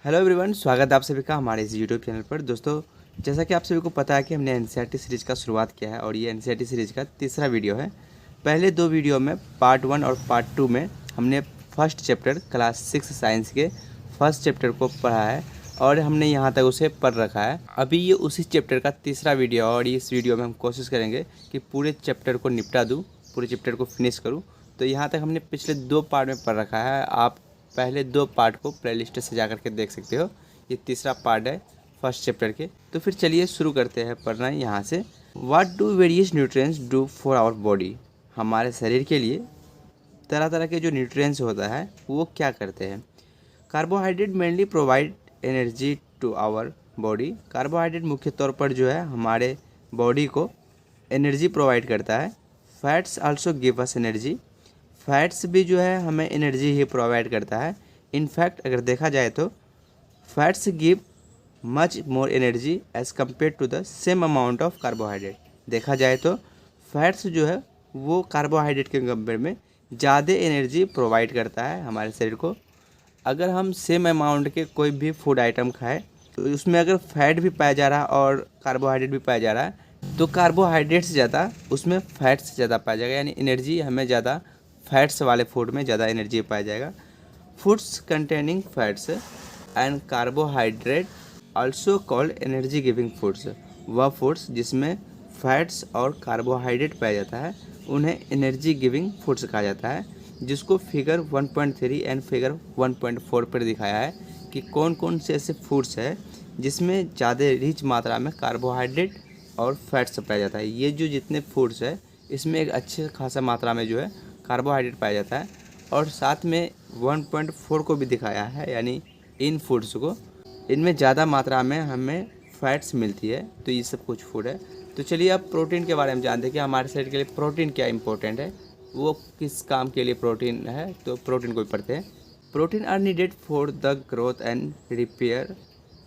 Hello everyone, स्वागत है आप सभी का हमारे इस यूट्यूब चैनल पर। दोस्तों, जैसा कि आप सभी को पता है कि हमने एनसीईआरटी सीरीज़ का शुरुआत किया है और ये एनसीईआरटी सीरीज़ का तीसरा वीडियो है। पहले दो वीडियो में पार्ट 1 और पार्ट 2 में हमने फर्स्ट चैप्टर क्लास 6 साइंस के फर्स्ट चैप्टर को पढ़ा है और हमने यहाँ तक उसे पढ़ रखा है। अभी ये उसी चैप्टर का तीसरा वीडियो है और इस वीडियो में हम कोशिश करेंगे कि पूरे चैप्टर को निपटा दूँ, पूरे चैप्टर को फिनिश करूँ। तो यहाँ तक हमने पिछले 2 पार्ट में पढ़ रखा है। आप पहले 2 पार्ट को प्लेलिस्ट से जा करके देख सकते हो। ये तीसरा पार्ट है फर्स्ट चैप्टर के। तो फिर चलिए शुरू करते हैं पढ़ना यहाँ से। What do various nutrients do for our body. हमारे शरीर के लिए तरह तरह के जो न्यूट्रिएंट्स होता है वो क्या करते हैं। Carbohydrate mainly provide energy to our body. Carbohydrate मुख्य तौर पर जो है हमारे बॉडी को एनर्जी प्रोवाइड करता है। Fats also give us energy. Fats भी जो है हमें एनर्जी ही प्रोवाइड करता है। इनफैक्ट अगर देखा जाए तो fats give much more energy as compared to the same amount of carbohydrate. देखा जाए तो फैट्स जो है वो कार्बोहाइड्रेट के कंपेयर में ज़्यादा एनर्जी प्रोवाइड करता है हमारे शरीर को। अगर हम सेम अमाउंट के कोई भी फूड आइटम खाएं तो उसमें अगर फैट भी पाया जा रहा है और कार्बोहाइड्रेट भी पाया जा रहा है तो कार्बोहाइड्रेट से ज़्यादा उसमें फैट से ज़्यादा पाया जाएगा, यानी एनर्जी हमें ज़्यादा फैट्स वाले फूड में ज़्यादा एनर्जी पाया जाएगा। Foods containing fats and carbohydrate also called energy giving foods. वह फूड्स जिसमें फैट्स और कार्बोहाइड्रेट पाया जाता है उन्हें एनर्जी गिविंग फूड्स कहा जाता है, जिसको फिगर 1.3 एंड फिगर 1.4 पर दिखाया है कि कौन कौन से ऐसे फूड्स है जिसमें ज़्यादा रिच मात्रा में कार्बोहाइड्रेट और फैट्स पाया जाता है। ये जो जितने फूड्स है इसमें एक अच्छे खासा मात्रा में जो है कार्बोहाइड्रेट पाया जाता है और साथ में 1.4 को भी दिखाया है, यानी इन फूड्स को इनमें ज़्यादा मात्रा में हमें फैट्स मिलती है। तो ये सब कुछ फूड है। तो चलिए अब प्रोटीन के बारे में जानते हैं कि हमारे शरीर के लिए प्रोटीन क्या इंपॉर्टेंट है, वो किस काम के लिए प्रोटीन है। तो प्रोटीन को भी पढ़ते हैं। Protein are needed for the growth and repair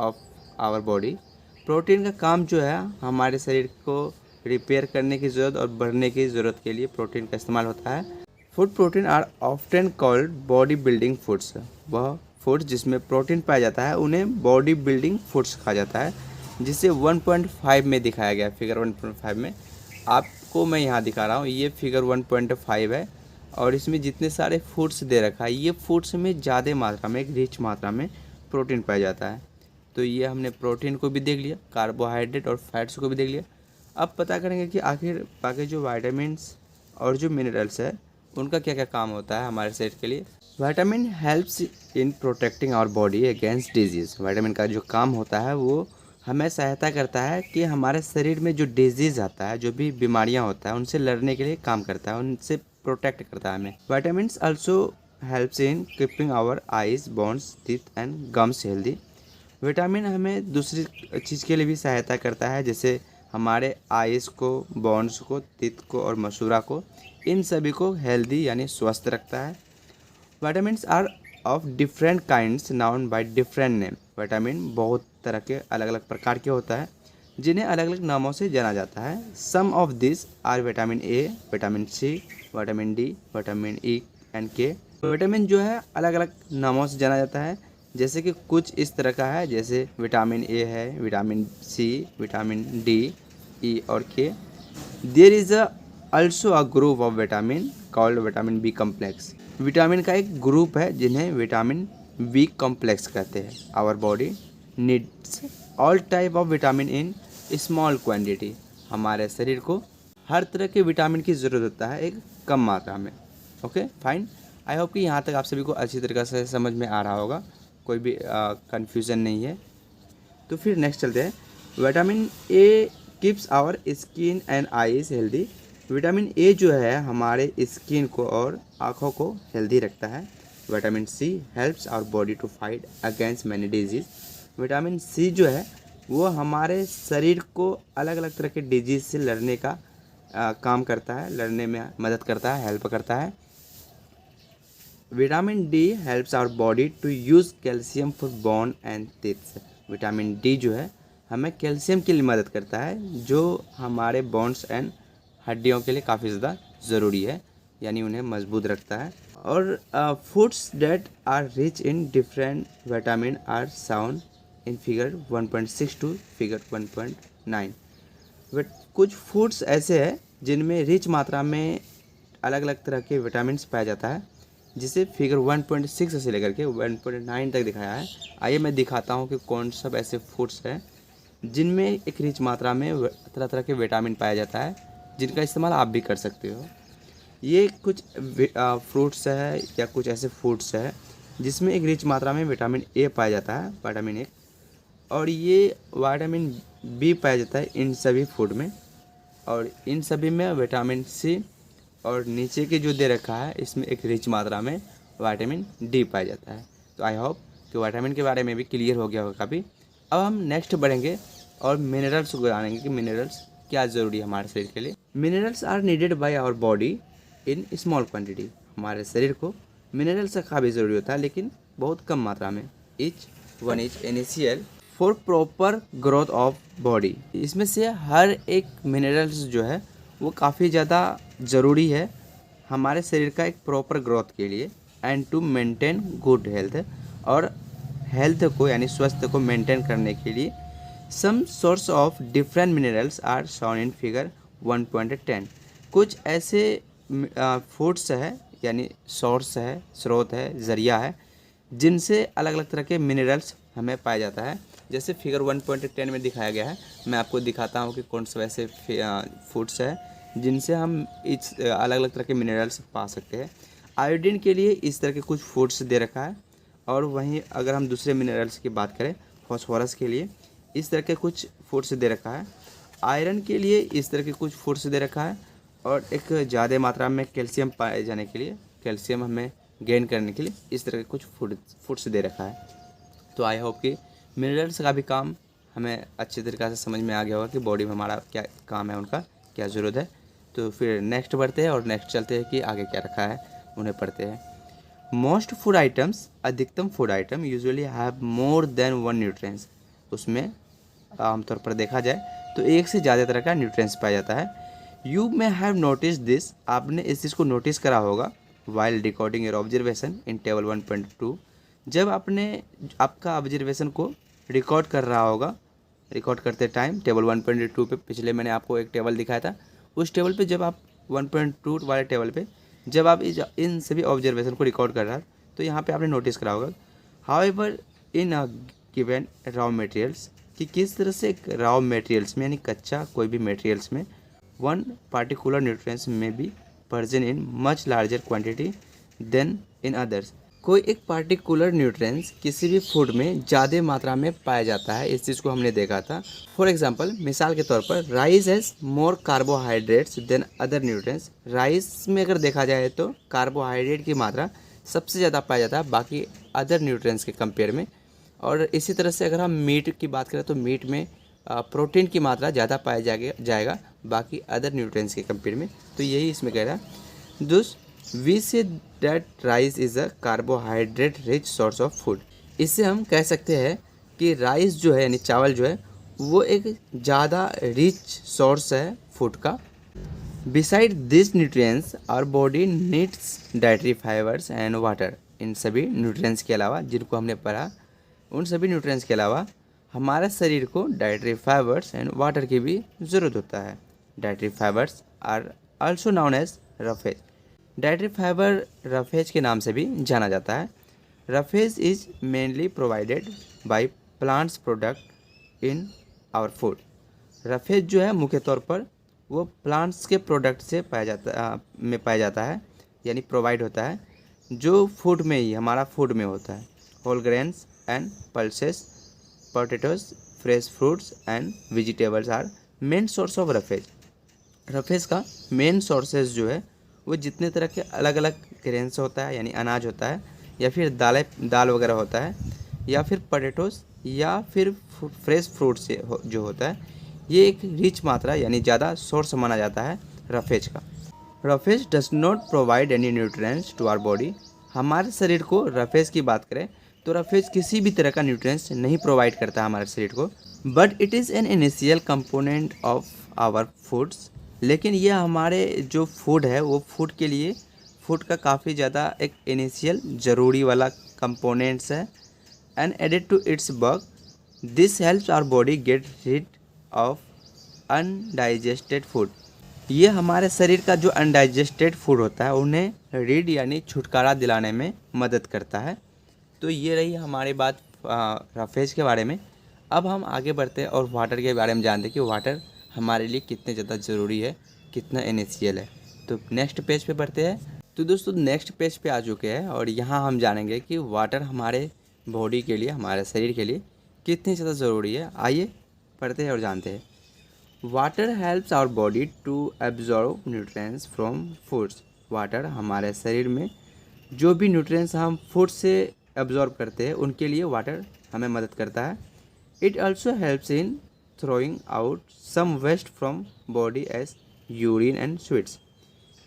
of our body. Protein का काम जो है हमारे शरीर को रिपेयर करने की ज़रूरत और बढ़ने की ज़रूरत के लिए प्रोटीन का इस्तेमाल होता है। Food protein are often called body building foods. वह फूड्स जिसमें प्रोटीन पाया जाता है उन्हें बॉडी बिल्डिंग फूड्स कहा जाता है, जिसे 1.5 में दिखाया गया है। फिगर 1.5 में आपको मैं यहाँ दिखा रहा हूँ, ये फिगर 1.5 है और इसमें जितने सारे फूड्स दे रखा है ये फूड्स में ज़्यादा मात्रा में, एक रिच मात्रा में प्रोटीन पाया जाता है। तो ये हमने प्रोटीन को भी देख लिया, कार्बोहाइड्रेट और फैट्स को भी देख लिया। अब पता करेंगे कि आखिर बाकी जो वाइटामिन्स और जो मिनरल्स है उनका क्या क्या काम होता है हमारे शरीर के लिए। Vitamin helps in protecting our body against disease. Vitamin का जो काम होता है वो हमें सहायता करता है कि हमारे शरीर में जो डिजीज़ आता है, जो भी बीमारियां होता है उनसे लड़ने के लिए काम करता है, उनसे प्रोटेक्ट करता है हमें। Vitamins also helps in keeping our eyes, bones, teeth and gums healthy. Vitamin हमें दूसरी चीज़ के लिए भी सहायता करता है, जैसे हमारे आइज़ को, बोन्स को, टीथ को और मसूड़ा को, इन सभी को हेल्दी यानी स्वस्थ रखता है। Vitamins are of different kinds known by different name. Vitamin बहुत तरह के अलग अलग प्रकार के होता है जिन्हें अलग अलग नामों से जाना जाता है। Some of this are vitamin A, vitamin C, vitamin D, vitamin E and K. Vitamin जो है अलग अलग नामों से जाना जाता है, जैसे कि कुछ इस तरह का है, जैसे विटामिन ए है, vitamin C, vitamin D, E और K. There is also a group of vitamin called vitamin B complex. Vitamin का एक ग्रुप है जिन्हें विटामिन बी कॉम्प्लेक्स कहते हैं। Our body needs all type of vitamin in small quantity. हमारे शरीर को हर तरह के विटामिन की ज़रूरत होता है एक कम मात्रा में। ओके फाइन, आई होप कि यहाँ तक आप सभी को अच्छी तरीके से समझ में आ रहा होगा, कोई भी कन्फ्यूज़न नहीं है। तो फिर नेक्स्ट चलते हैं। Vitamin A keeps our skin and eyes healthy. Vitamin A जो है हमारे स्किन को और आँखों को हेल्दी रखता है। Vitamin C helps our body to fight against many diseases. Vitamin C जो है वो हमारे शरीर को अलग अलग तरह के डिजीज़ से लड़ने का काम करता है, लड़ने में मदद करता है, हेल्प करता है। Vitamin D helps our body to use calcium for bone and teeth. Vitamin D जो है हमें कैल्शियम के लिए मदद करता है, जो हमारे बोन्स एंड हड्डियों के लिए काफ़ी ज़्यादा ज़रूरी है, यानी उन्हें मजबूत रखता है। और foods that are rich in different vitamin are sound in figure 1.6 to figure 1.9। But कुछ फूड्स ऐसे हैं जिनमें रिच मात्रा में अलग अलग तरह के विटामिन पाया जाता है, जिसे फिगर 1.6 से लेकर के 1.9 तक दिखाया है। आइए मैं दिखाता हूँ कि कौन सब ऐसे फूड्स हैं जिनमें एक रिच मात्रा में तरह तरह के विटामिन पाया जाता है, जिनका इस्तेमाल आप भी कर सकते हो। ये कुछ फ्रूट्स है या कुछ ऐसे फूड्स है जिसमें एक रिच मात्रा में विटामिन ए पाया जाता है, विटामिन ए, और ये विटामिन बी पाया जाता है इन सभी फूड में, और इन सभी में विटामिन सी, और नीचे के जो दे रखा है इसमें एक रिच मात्रा में विटामिन डी पाया जाता है। तो आई होप कि विटामिन के बारे में भी क्लियर हो गया होगा काफ़ी। अब हम नेक्स्ट बढ़ेंगे और मिनरल्स को जानेंगे कि मिनरल्स क्या ज़रूरी है हमारे शरीर के लिए। Minerals are needed by our body in small quantity. हमारे शरीर को मिनरल्स का काफ़ी ज़रूरी होता है, लेकिन बहुत कम मात्रा में। Each one is initial for proper growth of body. इसमें से हर एक मिनरल्स जो है वो काफ़ी ज़्यादा ज़रूरी है हमारे शरीर का एक प्रॉपर ग्रोथ के लिए, and to maintain good health, और हेल्थ को यानी स्वास्थ्य को मेंटेन करने के लिए। Some source of different minerals are shown in figure 1.10। कुछ ऐसे फूड्स है यानी सोर्स है, स्रोत है, ज़रिया है, जिनसे अलग अलग तरह के मिनरल्स हमें पाया जाता है, जैसे फिगर 1.10 में दिखाया गया है। मैं आपको दिखाता हूँ कि कौन से ऐसे फूड्स है जिनसे हम इस अलग अलग तरह के मिनरल्स पा सकते हैं। आयोडीन के लिए इस तरह के कुछ फूड्स दे रखा है, और वहीं अगर हम दूसरे मिनरल्स की बात करें, फॉस्फोरस के लिए इस तरह के कुछ फूड्स दे रखा है। आयरन के लिए इस तरह के कुछ फूड्स दे रखा है, और एक ज़्यादा मात्रा में कैल्शियम पाए जाने के लिए, कैल्शियम हमें गेन करने के लिए इस तरह के कुछ फूड्स दे रखा है। तो आई होप कि मिनरल्स का भी काम हमें अच्छी तरीक़े से समझ में आ गया होगा कि बॉडी में हमारा क्या काम है, उनका क्या ज़रूरत है। तो फिर नेक्स्ट बढ़ते हैं और नेक्स्ट चलते हैं कि आगे क्या रखा है, उन्हें पढ़ते हैं। मोस्ट फूड आइटम्स, अधिकतम food item usually have more than one nutrients. उसमें आमतौर पर देखा जाए तो एक से ज़्यादा तरह का न्यूट्रिएंट्स पाया जाता है। You may have notice this, आपने इस चीज़ को नोटिस करा होगा while recording your observation in table 1.2। जब आपने आपका ऑब्जर्वेशन को रिकॉर्ड कर रहा होगा, रिकॉर्ड करते टाइम टेबल 1.2 पे, पिछले मैंने आपको एक टेबल दिखाया था, उस टेबल पे जब आप 1.2 वाले टेबल पे जब आप इन सभी ऑब्जर्वेशन को रिकॉर्ड कर रहा है, तो यहाँ पे आपने नोटिस करा होगा however in a given raw materials, कि किस तरह से रॉ मटेरियल्स में यानी कच्चा कोई भी मटेरियल्स में वन पार्टिकुलर न्यूट्रिएंट्स में be present in much larger quantity than in others. कोई एक पार्टिकुलर न्यूट्रिएंट्स किसी भी फूड में ज़्यादा मात्रा में पाया जाता है, इस चीज़ को हमने देखा था। फॉर एग्जांपल, मिसाल के तौर पर rice has more carbohydrates than other nutrients. Rice में अगर देखा जाए तो कार्बोहाइड्रेट की मात्रा सबसे ज़्यादा पाया जाता है बाकी अदर न्यूट्रिएंट्स के कंपेयर में। और इसी तरह से अगर हम मीट की बात करें तो मीट में प्रोटीन की मात्रा ज़्यादा पाया जाएगा बाकी अदर न्यूट्रिएंट्स के कंपेयर में। तो यही इसमें कह रहा है। Thus we see that rice is a carbohydrate rich source of food. इससे हम कह सकते हैं कि राइस जो है यानी चावल जो है वो एक ज़्यादा रिच सोर्स है फूड का। Beside this nutrients our body needs dietary fibres and water. इन सभी न्यूट्रिएंट्स के अलावा जिनको हमने पढ़ा, उन सभी न्यूट्रिएंट्स के अलावा हमारे शरीर को डाइटरी फाइबर्स एंड वाटर की भी ज़रूरत होता है। Dietary fibres are also known as roughage. Dietary fibre roughage के नाम से भी जाना जाता है। Roughage is mainly provided by plants product in our food. Roughage जो है मुख्य तौर पर वो प्लांट्स के प्रोडक्ट से पाया जाता है यानी प्रोवाइड होता है, जो फूड में ही हमारा फूड में होता है। Whole grains and pulses, potatoes, fresh fruits and vegetables are main source of roughage. Roughage का मेन सोर्सेज जो है वो जितने तरह के अलग अलग ग्रेन्स होता है यानी अनाज होता है, या फिर दाल वगैरह होता है, या फिर पोटैटोज, या फिर फ्रेश फ्रूट्स जो होता है, ये एक रिच मात्रा यानी ज़्यादा सोर्स माना जाता है रफेज का। Roughage does not provide any nutrients to our body. हमारे शरीर को रफेज की बात करें तो रफेज किसी भी तरह का न्यूट्रिएंट्स नहीं प्रोवाइड करता हमारे शरीर को, but it is an initial component of our foods. लेकिन ये हमारे जो फूड है वो फूड के लिए फूड का काफ़ी ज़्यादा एक इनिशियल ज़रूरी वाला कंपोनेंट्स है and added to its work this helps our body get rid of undigested food. ये हमारे शरीर का जो अनडाइजेस्टेड फूड होता है उन्हें रीड यानी छुटकारा दिलाने में मदद करता है। तो ये रही हमारी बात रफेज के बारे में। अब हम आगे बढ़ते हैं और वाटर के बारे में जानते हैं कि वाटर हमारे लिए कितने ज़्यादा ज़रूरी है, कितना इनिशियल है। तो नेक्स्ट पेज पे बढ़ते हैं। तो दोस्तों नेक्स्ट पेज पे आ चुके हैं और यहाँ हम जानेंगे कि वाटर हमारे बॉडी के लिए, हमारे शरीर के लिए कितनी ज़्यादा ज़रूरी है। आइए पढ़ते हैं और जानते हैं। Water helps our body to absorb nutrients from foods. Water हमारे शरीर में जो भी न्यूट्रिएंट्स हम फूड से एब्जॉर्ब करते हैं उनके लिए वाटर हमें मदद करता है। It also helps in throwing out some waste from body as urine and sweets.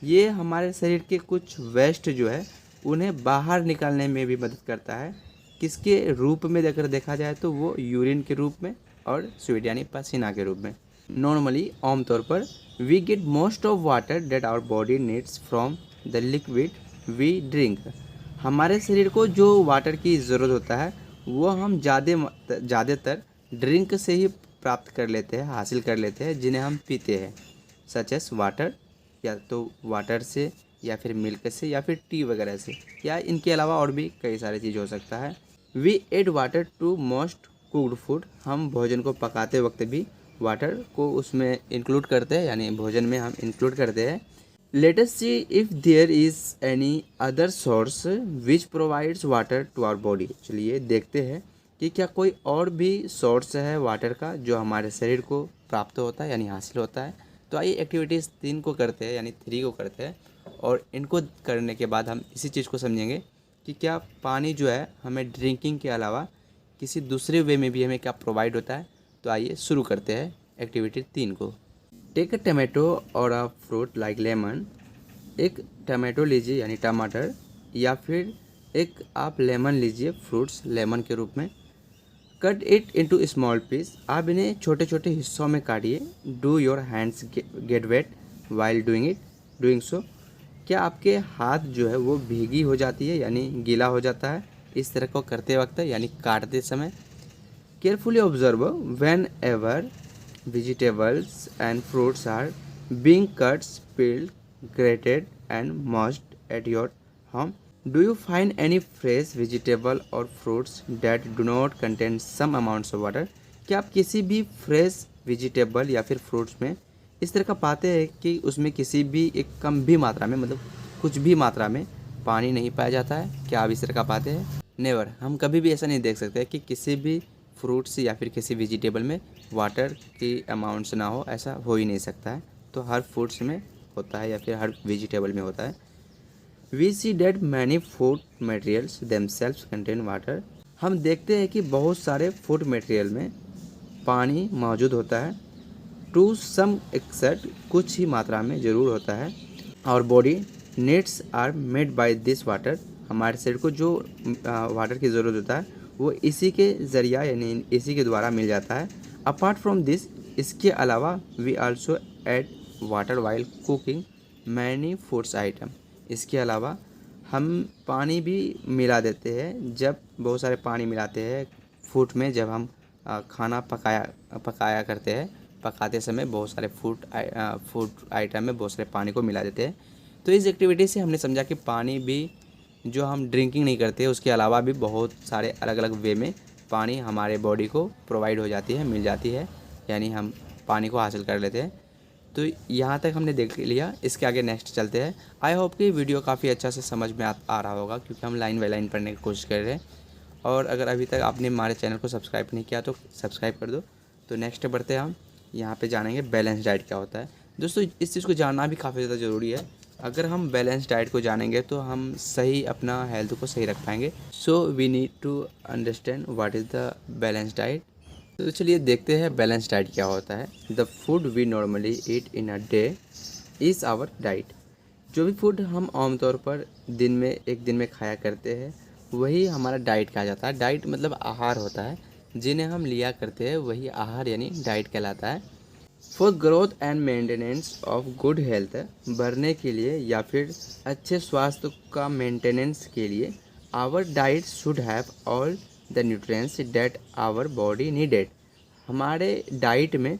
ये हमारे शरीर के कुछ वेस्ट जो है उन्हें बाहर निकालने में भी मदद करता है। किसके रूप में अगर देखा जाए तो वो यूरिन के रूप में और स्वीट यानी पसीना के रूप में। नॉर्मली आमतौर पर we get most of water that our body needs from the liquid we drink. हमारे शरीर को जो वाटर की ज़रूरत होता है वो हम ज़्यादातर ड्रिंक से ही प्राप्त कर लेते हैं, हासिल कर लेते हैं, जिन्हें हम पीते हैं, सच एस वाटर, या तो वाटर से या फिर मिल्क से या फिर टी वगैरह से, या इनके अलावा और भी कई सारी चीज़ हो सकता है। We add water to most cooked food. हम भोजन को पकाते वक्त भी वाटर को उसमें इंक्लूड करते हैं, यानी भोजन में हम इंक्लूड करते हैं। Let us see if there is any other source which provides water to our body. चलिए देखते हैं कि क्या कोई और भी सोर्स है वाटर का जो हमारे शरीर को प्राप्त होता है यानी हासिल होता है। तो आइए एक्टिविटीज़ 3 को करते हैं यानी 3 को करते हैं और इनको करने के बाद हम इसी चीज़ को समझेंगे कि क्या पानी जो है हमें ड्रिंकिंग के अलावा किसी दूसरे वे में भी हमें क्या प्रोवाइड होता है। तो आइए शुरू करते हैं एक्टिविटी 3 को। टेक अ टमाटो और अ फ्रूट लाइक लेमन। एक टमाटो लीजिए यानी टमाटर, या फिर एक आप लेमन लीजिए फ्रूट्स लेमन के रूप में। Cut it into small piece. आप इन्हें छोटे छोटे हिस्सों में काटिए। Do your hands get wet while doing so. क्या आपके हाथ जो है वो भीगी हो जाती है यानी गीला हो जाता है इस तरह को करते वक्त यानी काटते समय। Carefully observe when ever vegetables and fruits are being cut, peeled, grated and mashed at your home. Do you find any fresh vegetable or fruits that do not contain some amounts of water? क्या आप किसी भी fresh vegetable या फिर fruits में इस तरह का पाते हैं कि उसमें किसी भी एक कम भी मात्रा में, मतलब कुछ भी मात्रा में पानी नहीं पाया जाता है? क्या आप इस तरह का पाते हैं? नेवर। हम कभी भी ऐसा नहीं देख सकते कि किसी भी फ्रूट्स या फिर किसी वेजिटेबल में वाटर की अमाउंट्स ना हो, ऐसा हो ही नहीं सकता है। तो हर फ्रूट्स में होता है या फिर हर वेजिटेबल में होता है। We see that many food materials themselves contain water. हम देखते हैं कि बहुत सारे फूड मटेरियल में पानी मौजूद होता है। टू सम एक्सटेंट, कुछ ही मात्रा में ज़रूर होता है। और body needs are made by this water. हमारे शरीर को जो वाटर की ज़रूरत होता है वो इसी के ज़रिया यानी इसी के द्वारा मिल जाता है। अपार्ट फ्रॉम दिस, इसके अलावा we also add water while cooking many foods item. इसके अलावा हम पानी भी मिला देते हैं, जब बहुत सारे पानी मिलाते हैं फूड में, जब हम खाना पकाया करते हैं, पकाते समय बहुत सारे फूड आइटम में बहुत सारे पानी को मिला देते हैं। तो इस एक्टिविटी से हमने समझा कि पानी भी जो हम ड्रिंकिंग नहीं करते उसके अलावा भी बहुत सारे अलग अलग वे में पानी हमारे बॉडी को प्रोवाइड हो जाती है, मिल जाती है, यानी हम पानी को हासिल कर लेते हैं। तो यहाँ तक हमने देख लिया, इसके आगे नेक्स्ट चलते हैं। आई होप कि वीडियो काफ़ी अच्छा से समझ में आ रहा होगा, क्योंकि हम लाइन बाई लाइन पढ़ने की कोशिश कर रहे हैं। और अगर अभी तक आपने हमारे चैनल को सब्सक्राइब नहीं किया तो सब्सक्राइब कर दो। तो नेक्स्ट बढ़ते हैं हम, यहाँ पे जानेंगे बैलेंस डाइट क्या होता है। दोस्तों इस चीज़ को जानना भी काफ़ी ज़्यादा ज़रूरी है। अगर हम बैलेंस डाइट को जानेंगे तो हम सही अपना हेल्थ को सही रख पाएंगे। So we need to understand what is the balance diet. तो चलिए देखते हैं बैलेंस डाइट क्या होता है। The food we normally eat in a day is our diet. जो भी फूड हम आमतौर पर एक दिन में खाया करते हैं वही हमारा डाइट कहा जाता है। डाइट मतलब आहार होता है, जिन्हें हम लिया करते हैं वही आहार यानी डाइट कहलाता है। For growth and maintenance of good health, बढ़ने के लिए या फिर अच्छे स्वास्थ्य का मेंटेनेंस के लिए our diet should have all the nutrients that our body needed. हमारे डाइट में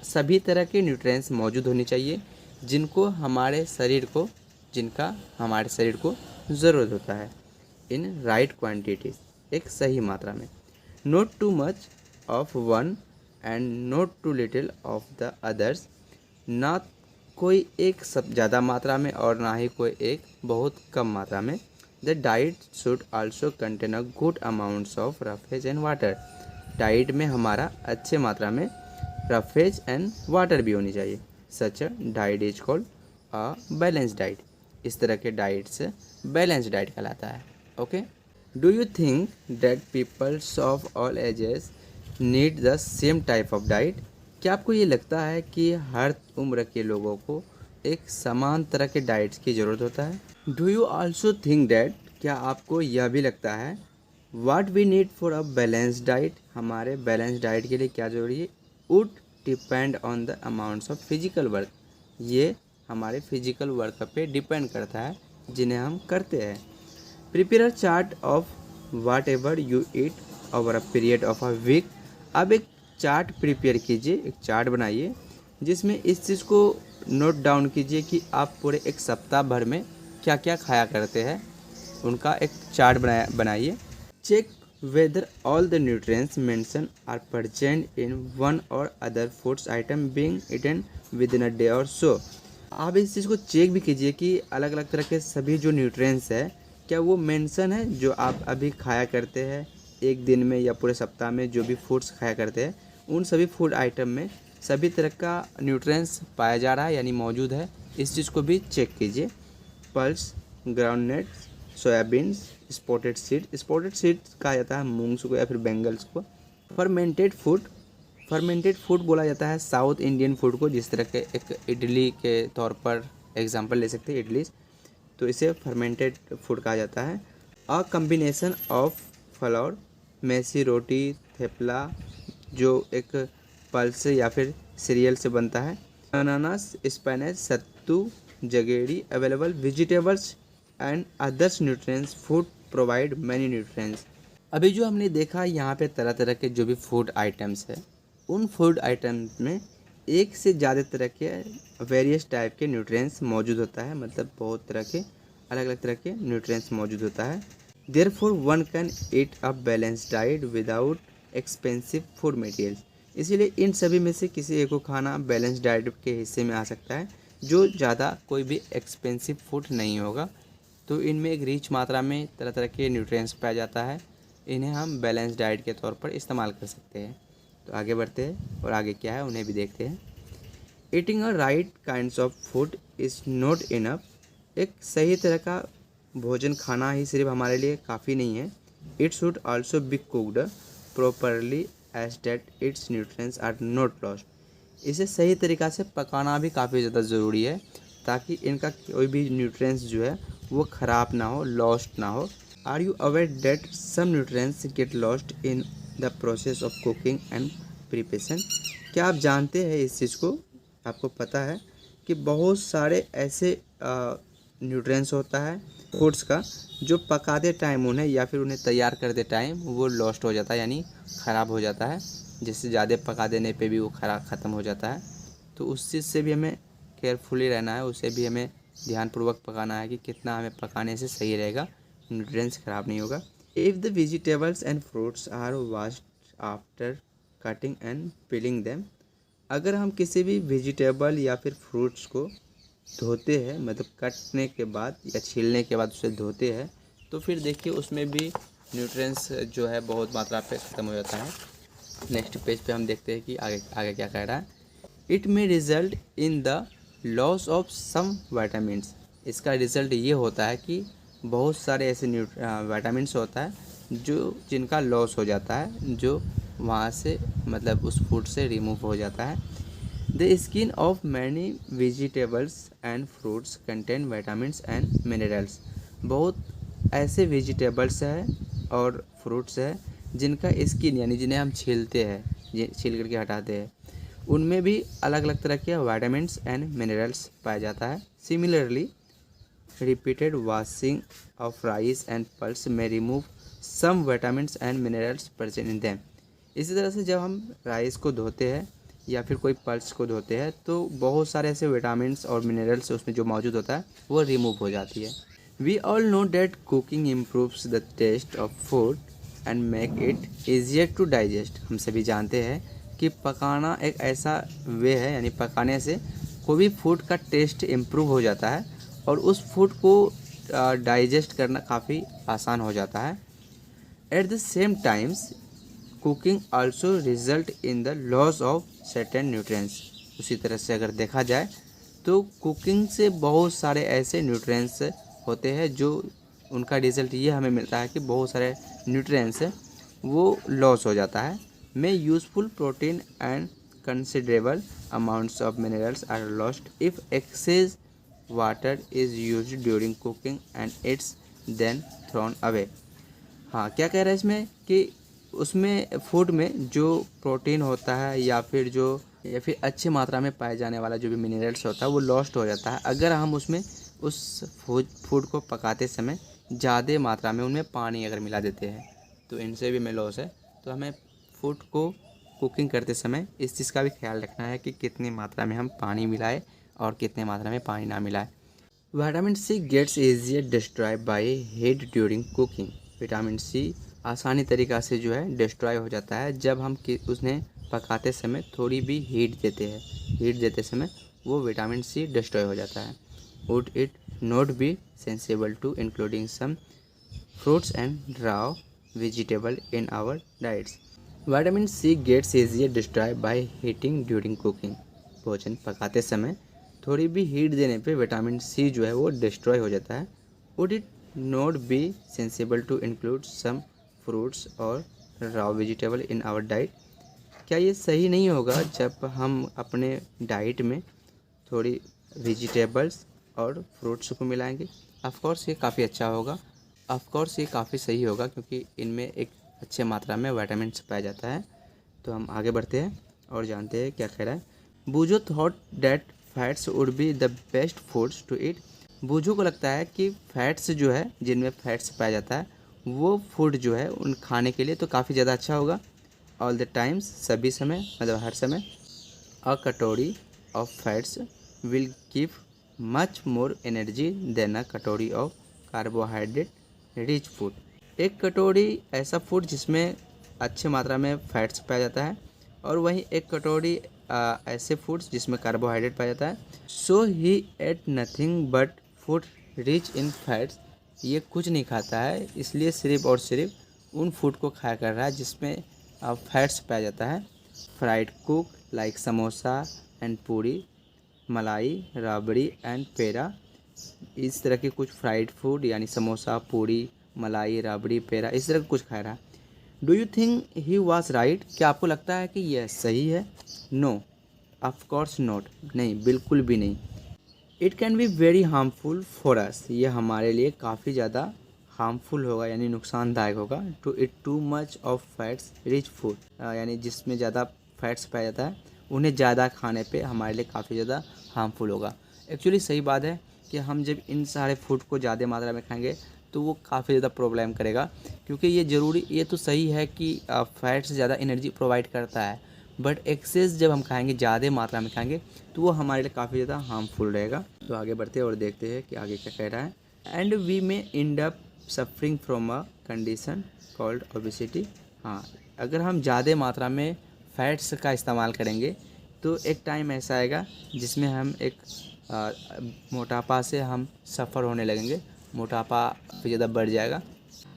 सभी तरह के न्यूट्रिएंट्स मौजूद होनी चाहिए जिनका हमारे शरीर को ज़रूरत होता है। इन राइट क्वांटिटीज, एक सही मात्रा में। Not too much of one and not too little of the others, ना कोई एक सब ज़्यादा मात्रा में और ना ही कोई एक बहुत कम मात्रा में। The diet should also contain a good amounts of roughage and water. Diet में हमारा अच्छे मात्रा में रफेज एंड वाटर भी होनी चाहिए। Such a diet is called a balance diet. इस तरह के डाइट से बैलेंस डाइट कहलाता है। Okay, do you think that peoples of all ages need the same type of diet? क्या आपको ये लगता है कि हर उम्र के लोगों को एक समान तरह के डाइट्स की ज़रूरत होता है? Do you also think that, क्या आपको यह भी लगता है what we need for a balance diet, हमारे बैलेंस डाइट के लिए क्या ज़रूरी है? Would depend on the amounts of physical work. ये हमारे फिजिकल वर्क पे डिपेंड करता है जिन्हें हम करते हैं। Prepare a chart of whatever you eat over a period of a week. अब एक चार्ट प्रिपेयर कीजिए, एक चार्ट बनाइए जिसमें इस चीज़ को नोट डाउन कीजिए कि आप पूरे एक सप्ताह भर में क्या क्या खाया करते हैं, उनका एक चार्ट बनाइए। Check whether all the nutrients mention are present in one or other foods item being eaten within a day or so. आप इस चीज़ को चेक भी कीजिए कि अलग अलग तरह के सभी जो न्यूट्रिएंट्स है क्या वो मेंशन है जो आप अभी खाया करते हैं एक दिन में या पूरे सप्ताह में, जो भी फूड्स खाया करते हैं उन सभी फूड आइटम में सभी तरह का न्यूट्रिएंट्स पाया जा रहा है यानी मौजूद है। इस चीज़ को भी चेक कीजिए। Pulse, groundnuts, soya beans, spotted seed कहा जाता है मूंग्स को या फिर बैंगल्स को। फर्मेंटेड फूड बोला जाता है साउथ इंडियन फूड को, जिस तरह के एक इडली के तौर पर एग्जांपल ले सकते हैं इडली, तो इसे फर्मेंटेड फूड कहा जाता है। A combination of flour, missi roti, thepla जो एक पल्स से या फिर सीरियल से बनता है। Ananas, spinach, sattu, jaggery, available vegetables and others nutrients food provide many nutrients. अभी जो हमने देखा यहाँ पे तरह तरह के जो भी फूड आइटम्स है उन फूड आइटम्स में एक से ज़्यादा तरह के वेरियस टाइप के न्यूट्रिएंट्स मौजूद होता है, मतलब बहुत तरह के अलग अलग तरह के न्यूट्रिएंट्स मौजूद होता है। Therefore one can eat a balance diet without expensive food materials. इसीलिए इन सभी में से किसी एक को खाना बैलेंस डाइट के हिस्से में आ सकता है जो ज़्यादा कोई भी एक्सपेंसिव फूड नहीं होगा। तो इनमें एक रिच मात्रा में तरह तरह के न्यूट्रिएंट्स पाया जाता है, इन्हें हम बैलेंस डाइट के तौर पर इस्तेमाल कर सकते हैं। तो आगे बढ़ते हैं और आगे क्या है उन्हें भी देखते हैं। Eating a right kinds of food is not enough. एक सही तरह का भोजन खाना ही सिर्फ हमारे लिए काफ़ी नहीं है। It should also be cooked properly as that its nutrients are not lost. इसे सही तरीक़ा से पकाना भी काफ़ी ज़्यादा ज़रूरी है ताकि इनका कोई भी न्यूट्रिएंट्स जो है वो ख़राब ना हो, लॉस्ट ना हो। Are you aware that some nutrients get lost in the process of cooking and preparation? क्या आप जानते हैं इस चीज़ को? आपको पता है कि बहुत सारे ऐसे न्यूट्रिएंट्स होता है फूड्स का जो पकाते टाइम उन्हें या फिर उन्हें तैयार करते टाइम वो लॉस्ट हो जाता है यानी ख़राब हो जाता है, जिससे ज़्यादा पका देने पे भी वो ख़त्म हो जाता है। तो उस चीज़ से भी हमें केयरफुली रहना है, उसे भी हमें ध्यानपूर्वक पकाना है कि कितना हमें पकाने से सही रहेगा, न्यूट्रिएंट्स ख़राब नहीं होगा। If the vegetables and fruits are washed after cutting and peeling them, अगर हम किसी भी वेजिटेबल या फिर फ्रूट्स को धोते हैं, मतलब कटने के बाद या छीलने के बाद उसे धोते हैं, तो फिर देखिए उसमें भी न्यूट्रिएंट्स जो है बहुत मात्रा पे ख़त्म हो जाता है। नेक्स्ट पेज पे हम देखते हैं कि आगे आगे क्या कह रहा है। It may result in the loss of some vitamins. इसका रिज़ल्ट ये होता है कि बहुत सारे ऐसे वाइटामिन्स होता है जिनका लॉस हो जाता है, जो वहाँ से मतलब उस फूड से रिमूव हो जाता है। The skin of many vegetables and fruits contain vitamins and minerals. बहुत ऐसे वेजिटेबल्स हैं और फ्रूट्स हैं जिनका स्किन यानी जिन्हें हम छीलते हैं, छील करके हटाते हैं, उनमें भी अलग अलग तरह के विटामिन्स एंड मिनरल्स पाया जाता है। Similarly repeated washing of rice and pulse may remove some vitamins and minerals present in them। इसी तरह से जब हम राइस को धोते हैं या फिर कोई पल्स को धोते हैं तो बहुत सारे ऐसे विटामिन्स और मिनरल्स उसमें जो मौजूद होता है वो रिमूव हो जाती है। We all know that cooking improves the taste of food and make it easier to digest. हम सभी जानते हैं कि पकाना एक ऐसा वे है, यानी पकाने से कोई भी फूड का टेस्ट इम्प्रूव हो जाता है और उस फूड को डाइजेस्ट करना काफ़ी आसान हो जाता है। At the same times cooking also result in the loss of certain nutrients. उसी तरह से अगर देखा जाए तो कुकिंग से बहुत सारे ऐसे न्यूट्रिएंट्स होते हैं जो उनका रिजल्ट ये हमें मिलता है कि बहुत सारे न्यूट्रिएंट्स वो लॉस हो जाता है। Many useful protein and considerable amounts of minerals are lost if excess water is use during cooking and it's then thrown away. हाँ, क्या कह रहा है इसमें कि उसमें फूड में जो प्रोटीन होता है या फिर अच्छी मात्रा में पाए जाने वाला जो भी मिनरल्स होता है वो लॉस्ट हो जाता है अगर हम उसमें उस फूड को पकाते समय ज़्यादा मात्रा में उनमें पानी अगर मिला देते हैं तो इनसे भी हमें लॉस है। तो हमें फूड को कुकिंग करते समय इस चीज़ का भी ख्याल रखना है कि कितनी मात्रा में हम पानी मिलाएं और कितने मात्रा में पानी ना मिलाएं। Vitamin C gets easier destroy by heat during cooking. Vitamin C आसानी तरीक़ा से जो है डिस्ट्रॉय हो जाता है जब हम उसने पकाते समय थोड़ी भी हीट देते हैं। हीट देते समय वो विटामिन सी डिस्ट्रॉय हो जाता है। Would it not be sensible to including some fruits and raw vegetable in our diets। Vitamin C gets easier destroy by heating during cooking. भोजन पकाते समय थोड़ी भी हीट देने पे विटामिन सी जो है वो डिस्ट्रॉय हो जाता है। Would it not be sensible to include some fruits और raw vegetable in our diet. क्या ये सही नहीं होगा जब हम अपने डाइट में थोड़ी वेजिटेबल्स और फ्रूट्स को मिलाएंगे? ऑफ कोर्स ये काफ़ी अच्छा होगा, ऑफ कोर्स ये काफ़ी सही होगा क्योंकि इनमें एक अच्छे मात्रा में विटामिन्स पाया जाता है। तो हम आगे बढ़ते हैं और जानते हैं क्या कह रहा है। Boojho thought that fats would be the best foods to eat. Boojho को लगता है कि फैट्स जो है, जिनमें फैट्स पाया जाता है, वो फूड जो है उन खाने के लिए तो काफ़ी ज़्यादा अच्छा होगा। ऑल द टाइम्स, सभी समय, मतलब हर समय। A katori of fats will give much more energy than a katori of carbohydrate rich food. एक कटोरी ऐसा फूड जिसमें अच्छे मात्रा में फैट्स पाया जाता है और वहीं एक कटोरी ऐसे फूड्स जिसमें कार्बोहाइड्रेट पाया जाता है। So he ate nothing but food rich in fats. ये कुछ नहीं खाता है, इसलिए सिर्फ और सिर्फ उन फूड को खाया कर रहा है जिसमें फैट्स पाया जाता है। Fried cook like samosa and पूरी, मलाई, राबड़ी एंड पेड़ा। इस तरह के कुछ फ्राइड फूड यानी समोसा, पूरी, मलाई, राबड़ी, पेड़ा, इस तरह का कुछ खा रहा है। Do you think he was right? क्या आपको लगता है कि यह सही है? No, of course not. नहीं, बिल्कुल भी नहीं। It can be very harmful for us. ये हमारे लिए काफ़ी ज़्यादा हार्मफुल होगा यानी नुकसानदायक होगा। To eat too much of fats rich food, यानी जिसमें ज़्यादा फैट्स पाया जाता है उन्हें ज़्यादा खाने पे हमारे लिए काफ़ी ज़्यादा हार्मफुल होगा। एक्चुअली सही बात है कि हम जब इन सारे फूड को ज़्यादा मात्रा में खाएंगे तो वो काफ़ी ज़्यादा प्रॉब्लम करेगा, क्योंकि ये तो सही है कि फैट्स ज़्यादा एनर्जी प्रोवाइड करता है, बट एक्सेस जब हम खाएंगे, ज़्यादा मात्रा में खाएंगे, तो वो हमारे लिए काफ़ी ज़्यादा हार्मफुल रहेगा। तो आगे बढ़ते हैं और देखते हैं कि आगे क्या कह रहा है। And we may end up suffering from a condition called obesity. हाँ, अगर हम ज़्यादा मात्रा में फैट्स का इस्तेमाल करेंगे तो एक टाइम ऐसा आएगा जिसमें हम एक मोटापा से हम सफ़र होने लगेंगे, मोटापा फिर ज़्यादा बढ़ जाएगा।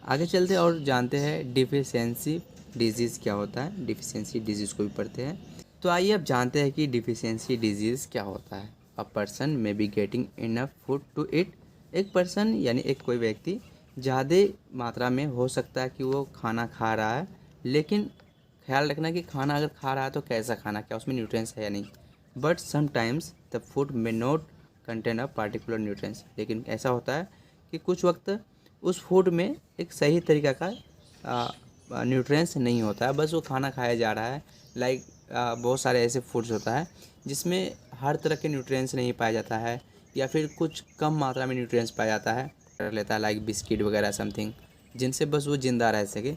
आगे चलते हैं और जानते हैं डिफिशियंसी डिजीज़ क्या होता है। डिफिशियंसी डिजीज़ को भी पढ़ते हैं। तो आइए अब जानते हैं कि डिफिशियंसी डिजीज़ क्या होता है। A person may be getting enough food to eat. एक पर्सन यानी एक कोई व्यक्ति ज़्यादा मात्रा में हो सकता है कि वो खाना खा रहा है, लेकिन ख्याल रखना कि खाना अगर खा रहा है तो कैसा खाना, क्या उसमें न्यूट्रिएंट्स है या नहीं। But sometimes the food may not contain a particular nutrients. लेकिन ऐसा होता है कि कुछ वक्त उस फूड में एक सही तरीक़ा का न्यूट्रिएंट्स नहीं होता है, बस वो खाना खाया जा रहा है। लाइक बहुत सारे ऐसे फूड्स होता है जिसमें हर तरह के न्यूट्रिएंट्स नहीं पाया जाता है, या फिर कुछ कम मात्रा में न्यूट्रिएंट्स पाया जाता है, कर लेता है लाइक बिस्किट वगैरह समथिंग, जिनसे बस वो ज़िंदा रह सके।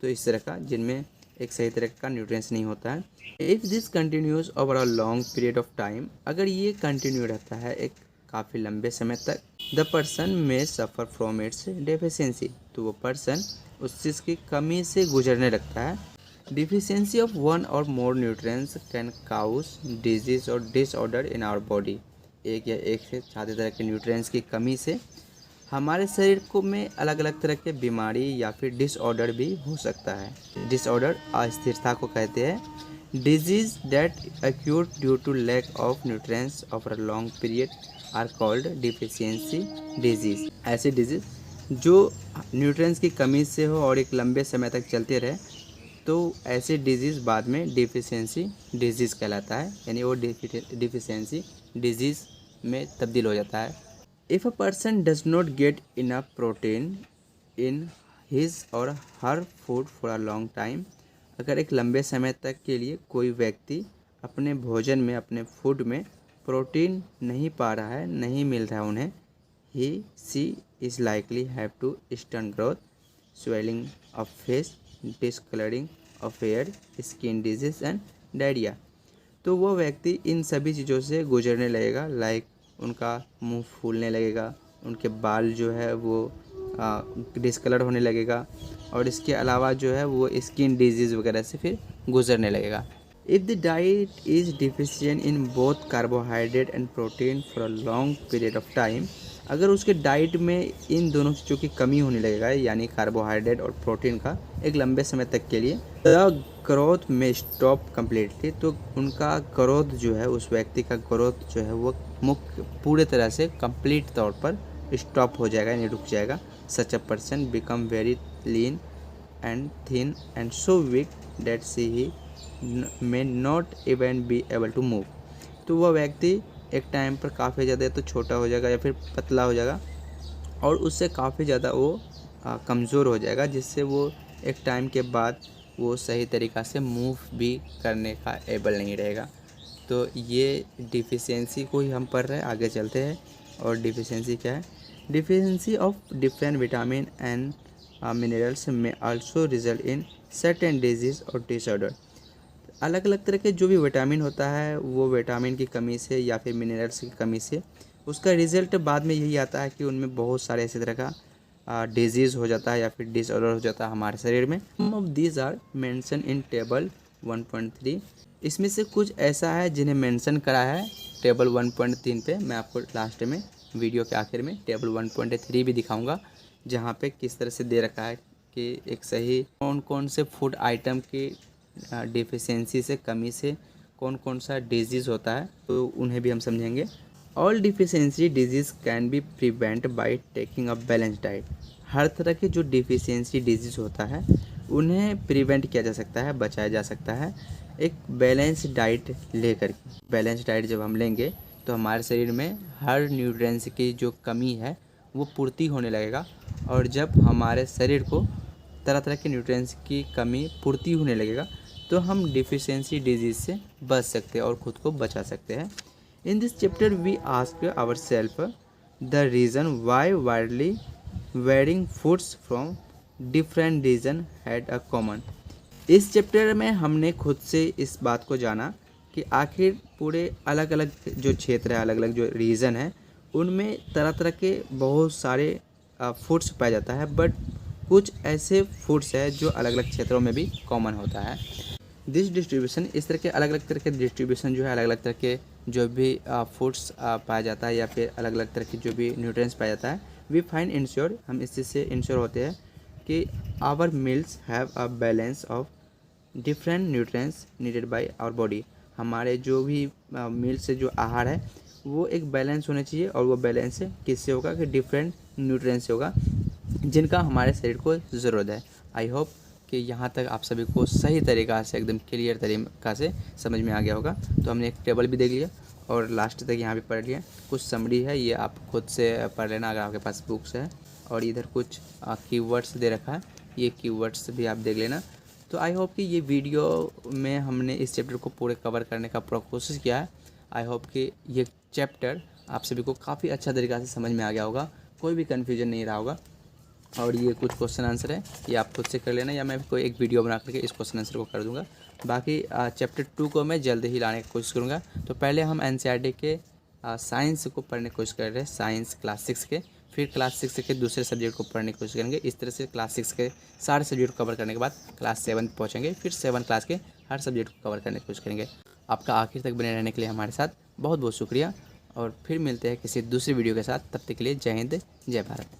तो इस तरह का जिनमें एक सही तरह का न्यूट्रिएंट्स नहीं होता है। If this continues over a long period of time, अगर ये कंटिन्यू रहता है एक काफ़ी लंबे समय तक, द पर्सन में सफ़र फ्रॉम इट्स डेफिशिएंसी, तो वो पर्सन उस चीज़ की कमी से गुजरने लगता है। डिफिशियंसी ऑफ वन और मोर न्यूट्रिएंट्स कैन काउज डिजीज और डिसऑर्डर इन आवर बॉडी, एक या एक से ज़्यादा तरह के न्यूट्रिएंट्स की कमी से हमारे शरीर को में अलग अलग तरह के बीमारी या फिर डिसऑर्डर भी हो सकता है। डिसऑर्डर अस्थिरता को कहते हैं। Disease that acute due to lack of nutrients over a long period are called deficiency disease. ऐसी डिजीज जो न्यूट्रिएंट्स की कमी से हो और एक लंबे समय तक चलते रहे, तो ऐसे डिजीज़ बाद में डिफिशियंसी डिजीज़ कहलाता है, यानी वो डिफिशियंसी डिजीज़ में तब्दील हो जाता है। If a person does not get enough protein in his or her food for a long time, अगर एक लंबे समय तक के लिए कोई व्यक्ति अपने भोजन में, अपने फूड में प्रोटीन नहीं पा रहा है, नहीं मिल रहा है उन्हें, he she is likely have to stunt growth, swelling of face, discolouring of hair, skin disease and diarrhoea. तो वो व्यक्ति इन सभी चीज़ों से गुजरने लगेगा, लाइक उनका मुंह फूलने लगेगा, उनके बाल जो है वो डिसकलर होने लगेगा, और इसके अलावा जो है वो स्किन डिजीज़ वगैरह से फिर गुजरने लगेगा। If the diet is deficient in both carbohydrate and protein for a long period of time, अगर उसके डाइट में इन दोनों चीज़ों की कमी होने लगेगा, यानी कार्बोहाइड्रेट और प्रोटीन का, एक लंबे समय तक के लिए, द ग्रोथ में स्टॉप कम्प्लीटली, तो उनका ग्रोथ जो है, उस व्यक्ति का ग्रोथ जो है वो मुख्य पूरे तरह से कंप्लीट तौर पर स्टॉप हो जाएगा, यानी रुक जाएगा। Such a person become very lean and thin and so weak that she he may not even be able to move. तो वह व्यक्ति एक टाइम पर काफ़ी ज़्यादा तो छोटा हो जाएगा या फिर पतला हो जाएगा, और उससे काफ़ी ज़्यादा वो कमज़ोर हो जाएगा, जिससे वो एक टाइम के बाद वो सही तरीक़ा से मूव भी करने का एबल नहीं रहेगा। तो ये डिफिशियंसी को ही हम पढ़ रहे हैं, आगे चलते हैं। और डिफिशियंसी क्या है? Deficiency of different vitamin and minerals may also result in certain disease or disorder. अलग अलग तरह के जो भी विटामिन होता है, वो विटामिन की कमी से या फिर मिनरल्स की कमी से उसका रिज़ल्ट बाद में यही आता है कि उनमें बहुत सारे ऐसे तरह का डिजीज़ हो जाता है या फिर डिसऑर्डर हो जाता है हमारे शरीर में। Some of these are mention in table 1.3। इसमें से कुछ ऐसा है जिन्हें मेंशन करा है टेबल 1.3 पे। मैं आपको लास्ट में वीडियो के आखिर में टेबल 1.3 भी दिखाऊंगा, जहाँ पे किस तरह से दे रखा है कि एक सही कौन कौन से फूड आइटम की डिफिशियंसी से, कमी से कौन कौन सा डिजीज़ होता है, तो उन्हें भी हम समझेंगे। All deficiency disease can be prevent by taking a balance diet. हर तरह के जो डिफिशियंसी डिजीज़ होता है उन्हें प्रिवेंट किया जा सकता है, बचाया जा सकता है एक बैलेंस डाइट लेकर के। बैलेंस डाइट जब हम लेंगे तो हमारे शरीर में हर न्यूट्रिएंट्स की जो कमी है वो पूर्ति होने लगेगा, और जब हमारे शरीर को तरह तरह के न्यूट्रिएंट्स की कमी पूर्ति होने लगेगा तो हम डिफिशियंसी डिजीज़ से बच सकते हैं और ख़ुद को बचा सकते हैं। In this chapter we ask our self the reason why widely varying foods from different region had a common. इस चैप्टर में हमने खुद से इस बात को जाना कि आखिर पूरे अलग अलग जो क्षेत्र है, अलग अलग जो रीजन है, उनमें तरह तरह के बहुत सारे फूड्स पाया जाता है, बट कुछ ऐसे फूड्स है जो अलग अलग क्षेत्रों में भी कॉमन होता है। दिस डिस्ट्रीब्यूशन, इस तरह के अलग अलग तरह के डिस्ट्रीब्यूशन जो है, अलग अलग तरह के जो भी फूड्स पाया जाता है या फिर अलग अलग तरह के जो भी न्यूट्रिएंट्स पाया जाता है, वी फाइंड इंश्योर, हम इस चीज़ से इंश्योर होते हैं कि our meals have a balance of different nutrients needed by our body. हमारे जो भी मील से जो आहार है वो एक बैलेंस होना चाहिए, और वो बैलेंस किससे होगा कि डिफरेंट न्यूट्रिएंट्स से होगा जिनका हमारे शरीर को ज़रूरत है। आई होप कि यहाँ तक आप सभी को सही तरीक़ा से, एकदम क्लियर तरीक़ा से समझ में आ गया होगा। तो हमने एक टेबल भी देख लिया और लास्ट तक यहाँ भी पढ़ लिया। कुछ समरी है, ये आप खुद से पढ़ लेना अगर आपके पास बुक्स है, और इधर कुछ कीवर्ड्स दे रखा है, ये कीवर्ड्स भी आप देख लेना। तो आई होप कि ये वीडियो में हमने इस चैप्टर को पूरे कवर करने का पूरा कोशिश किया है। आई होप कि ये चैप्टर आप सभी को काफ़ी अच्छा तरीक़ा से समझ में आ गया होगा, कोई भी कन्फ्यूजन नहीं रहा होगा। और ये कुछ क्वेश्चन आंसर है, ये आप खुद से कर लेना या मैं कोई एक वीडियो बना करके इस क्वेश्चन आंसर को कर दूंगा। बाकी चैप्टर 2 को मैं जल्द ही लाने की कोशिश करूँगा। तो पहले हम एनसीईआरटी के साइंस को पढ़ने की कोशिश कर रहे हैं, साइंस क्लास 6 के, फिर क्लास 6 के दूसरे सब्जेक्ट को पढ़ने की कोशिश करेंगे। इस तरह से क्लास 6 के सारे सब्जेक्ट को कवर करने के बाद क्लास 7 पहुँचेंगे, फिर 7 क्लास के हर सब्जेक्ट को कवर करने की कोशिश करेंगे। आपका आखिर तक बने रहने के लिए हमारे साथ बहुत बहुत शुक्रिया, और फिर मिलते हैं किसी दूसरी वीडियो के साथ। तब तक के लिए जय हिंद, जय भारत।